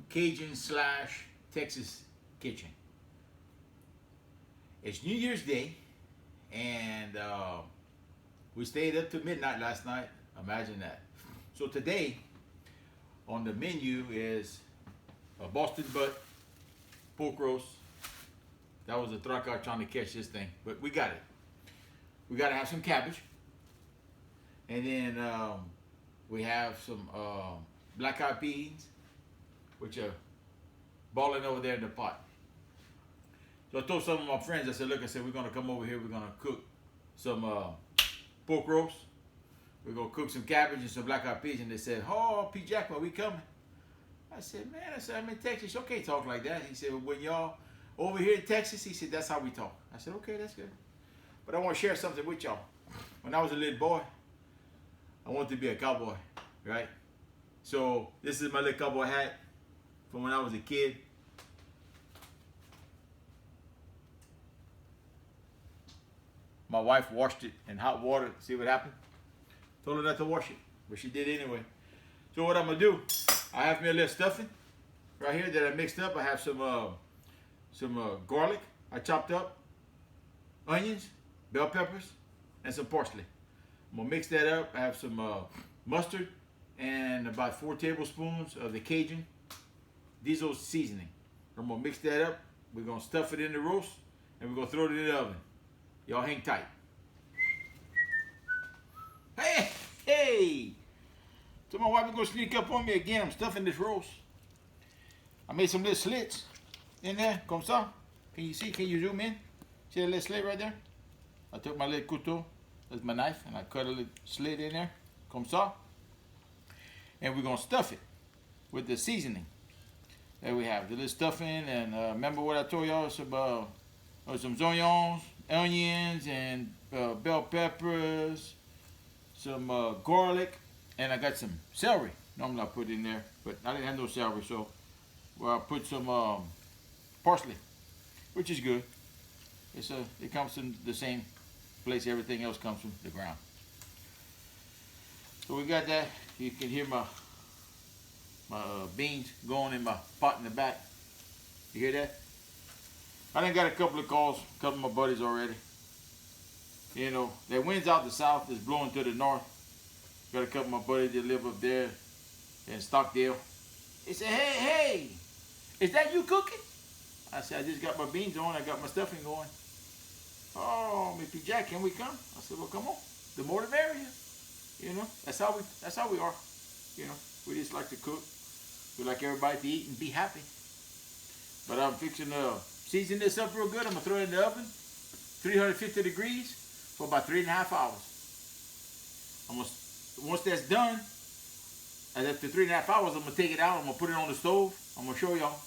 Cajun slash Texas kitchen. It's New Year's Day, and we stayed up to midnight last night. Imagine that. So today, on the menu is a Boston butt, pork roast. That was a trucker trying to catch this thing, but we got it. We got to have some cabbage, and then we have some black-eyed peas, which are balling over there in the pot. So I told some of my friends, I said, look, I said, we're going to come over here, we're going to cook some pork roast. We're going to cook some cabbage and some black-eyed peas. And they said, oh, P. Jack, when we coming? I said, man, I said, I'm in Texas. You can't talk like that. He said, well, when y'all over here in Texas, he said, that's how we talk. I said, okay, that's good. But I want to share something with y'all. When I was a little boy, I wanted to be a cowboy, right? So this is my little cowboy hat from when I was a kid. My wife washed it in hot water. See what happened? Told her not to wash it, but she did anyway. So what I'm gonna do, I have me a little stuffing right here that I mixed up. I have some garlic I chopped up, onions, bell peppers, and some parsley. I'm gonna mix that up. I have some mustard and about 4 tablespoons of the Cajun diesel seasoning. I'm gonna mix that up. We're gonna stuff it in the roast, and we're gonna throw it in the oven. Y'all hang tight. Hey, hey! So my wife is gonna sneak up on me again. I'm stuffing this roast. I made some little slits in there. Comme ça. Can you see? Can you zoom in? See that little slit right there? I took my little couteau, that's my knife, and I cut a little slit in there. Comme ça. And we're gonna stuff it with the seasoning that we have. The little stuffing, and remember what I told y'all? It's about some onions, and bell peppers, some garlic, and I got some celery. Normally I put in there, but I didn't have no celery, so I put some parsley, which is good. It comes from the same place everything else comes from, the ground. So we got that. You can hear my beans going in my pot in the back. You hear that? I done got a couple of calls, a couple of my buddies already. You know, the wind's out the south, it's blowing to the north. Got a couple of my buddies that live up there in Stockdale. They said, hey, is that you cooking? I said, I just got my beans on, I got my stuffing going. Oh, Mr. Jack, can we come? I said, well, come on. The more the merrier. You know, that's how we are. You know, we just like to cook. We like everybody to eat and be happy. But I'm fixing to season this up real good. I'm gonna throw it in the oven, 350 degrees for about 3.5 hours. Once that's done, and after 3.5 hours, I'm gonna take it out. I'm gonna put it on the stove. I'm gonna show y'all.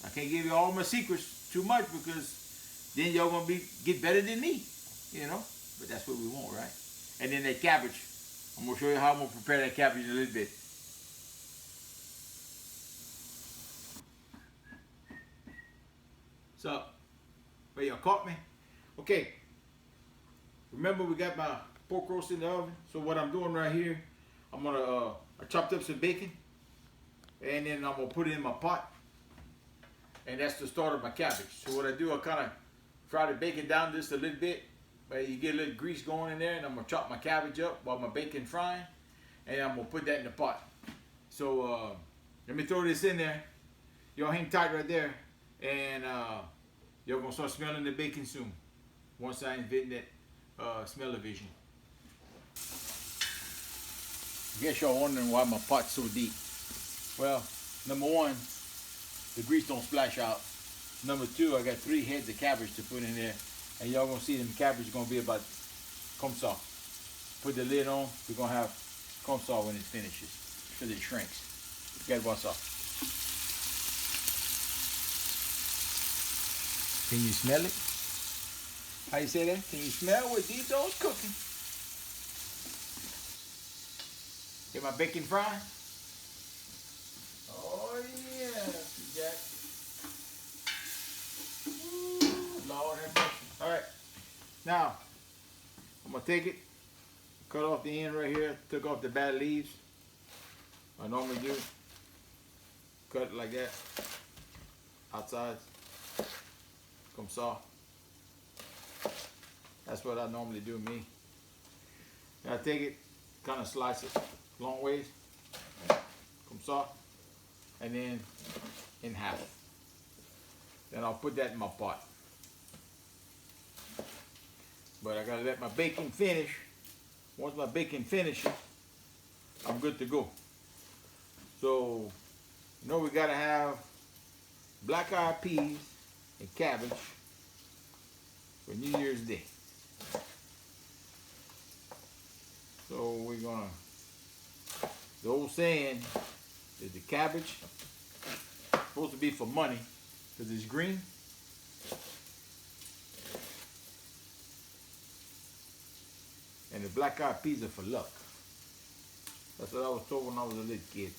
I can't give you all my secrets too much because then y'all gonna get better than me, you know. But that's what we want, right? And then that cabbage. I'm gonna show you how I'm gonna prepare that cabbage in a little bit. So, but y'all caught me? Okay. Remember we got my pork roast in the oven. So what I'm doing right here, I'm gonna I chopped up some bacon, and then I'm gonna put it in my pot, and that's the start of my cabbage. So what I do, I kind of fry the bacon down just a little bit, but you get a little grease going in there, and I'm gonna chop my cabbage up while my bacon frying, and I'm gonna put that in the pot. So let me throw this in there. Y'all hang tight right there, and you're gonna start smelling the bacon soon. Once I invent that smell-o-vision. I guess y'all wondering why my pot's so deep. Well, number one, the grease don't splash out. Number two, I got 3 heads of cabbage to put in there, and y'all gonna see them cabbage gonna be about comme ça. Put the lid on. We're gonna have comme ça when it finishes, because it shrinks. Regarde voir ça. Can you smell it? How you say that? Can you smell what these dogs cooking? Get my bacon frying? Oh yeah, Jack. Ooh, Lord have mercy. All right, now I'm gonna take it, cut off the end right here. Took off the bad leaves. I normally do. cut it like that. Outside. Comme ça. That's what I normally do, me. And I take it, kind of slice it long ways. Comme ça. And then in half. Then I'll put that in my pot. But I gotta let my bacon finish. Once my bacon finishes, I'm good to go. So, you know we gotta have black-eyed peas and cabbage for New Year's Day. So we're gonna, the old saying is the cabbage supposed to be for money because it's green. And the black-eyed peas are for luck. That's what I was told when I was a little kid.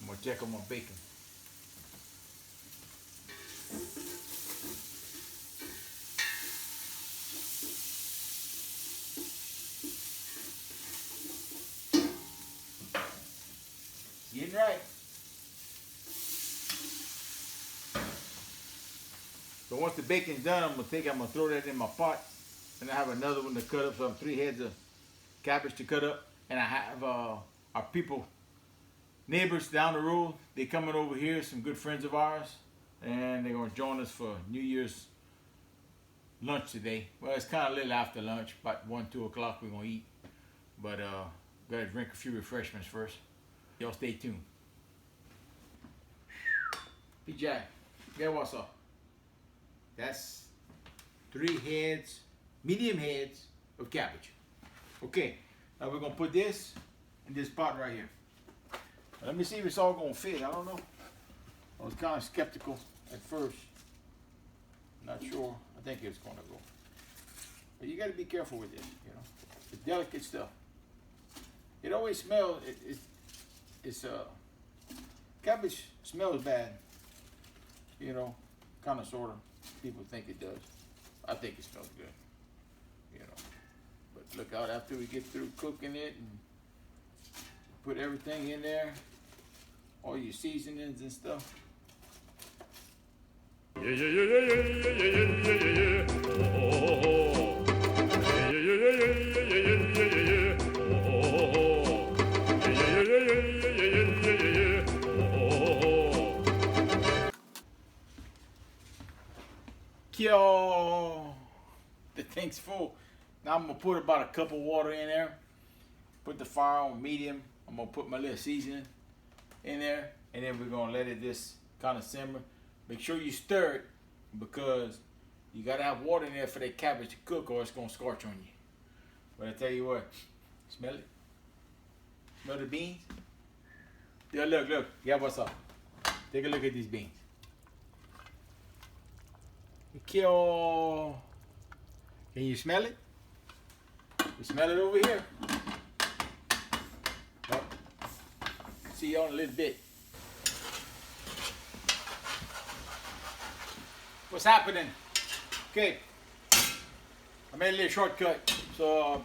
I'm gonna check on my bacon. Getting right. So once the bacon's done, I'm gonna throw that in my pot, and I have another one to cut up. So I have 3 heads of cabbage to cut up, and I have our people, neighbors down the road. They coming over here, some good friends of ours, and they're gonna join us for New Year's lunch today. Well, it's kind of a little after lunch, about 1, 2 o'clock. We're gonna eat, but gotta drink a few refreshments first. Y'all stay tuned. Hey Jack, get what's up? That's 3 heads, medium heads of cabbage. Okay, now we're gonna put this in this pot right here. Let me see if it's all gonna fit. I don't know. I was kind of skeptical at first. Not sure. I think it's gonna go. But you gotta be careful with this, you know. It's delicate stuff. It always smells, cabbage smells bad. You know, kind of, sort of. People think it does. I think it smells good. You know. But look out after we get through cooking it and put everything in there, all your seasonings and stuff. Yo, the thing's full. Now I'm gonna put about a cup of water in there. Put the fire on medium. I'm gonna put my little seasoning in there, and then we're gonna let it just kind of simmer. Make sure you stir it because you gotta have water in there for that cabbage to cook, or it's gonna scorch on you. But I tell you what, smell it. Smell the beans. Yeah, look. Yeah, what's up? Take a look at these beans. Can you smell it? You smell it over here. Well, see you in a little bit. What's happening? Okay, I made a little shortcut, so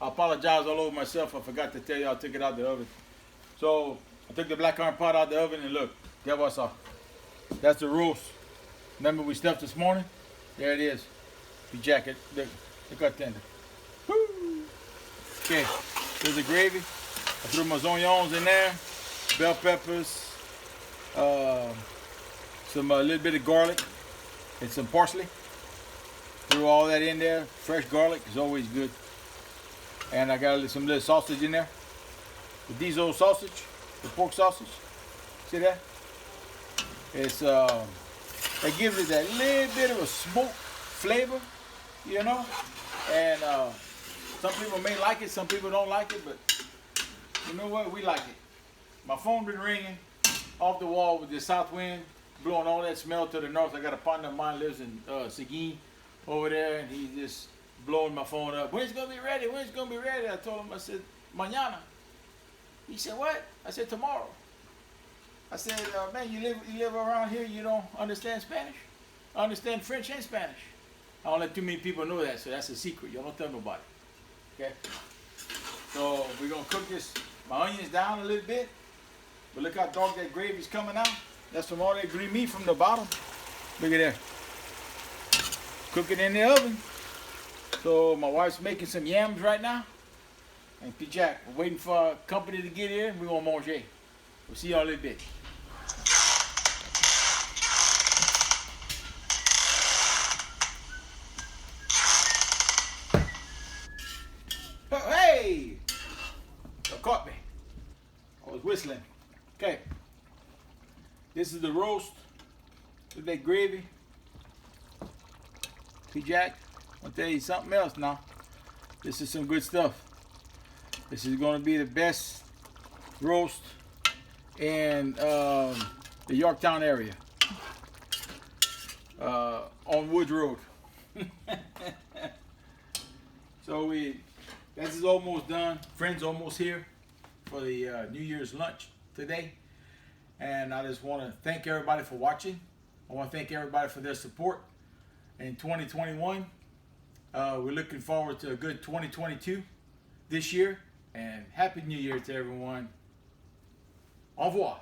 I apologize all over myself. I forgot to tell you I took it out the oven. So I took the black iron pot out the oven, and look, get what's up. That's the roast. Remember we stuffed this morning? There it is. The jacket. Look how tender. Woo! Okay, there's the gravy. I threw my onions in there, bell peppers, a little bit of garlic, and some parsley. Threw all that in there. Fresh garlic is always good. And I got some little sausage in there. The diesel sausage, the pork sausage. See that? It's it gives it that little bit of a smoke flavor, you know. And some people may like it, some people don't like it, but you know what? We like it. My phone been ringing off the wall with the south wind blowing all that smell to the north. I got a partner of mine lives in Seguin over there, and he's just blowing my phone up. When's it gonna be ready? When's it gonna be ready? I told him, I said, mañana. He said, what? I said, tomorrow. I said, man, you live around here, you don't understand Spanish? I understand French and Spanish. I don't let too many people know that, so that's a secret. You don't tell nobody. Okay? So we're gonna cook this, my onions down a little bit. But look how dark that gravy's coming out. That's from all that green meat from the bottom. Look at that. Cook it in the oven. So my wife's making some yams right now. And P. Jack, we're waiting for our company to get here. We're gonna manger. We'll see y'all in a little bit. Hey! You caught me. I was whistling. Okay. This is the roast. Look at that gravy. P. Jack, I'll tell you something else now. This is some good stuff. This is going to be the best roast in the Yorktown area. On Woods Road. So this is almost done. Friends almost here for the New Year's lunch today. And I just want to thank everybody for watching. I want to thank everybody for their support in 2021. We're looking forward to a good 2022 this year. And Happy New Year to everyone. Au revoir.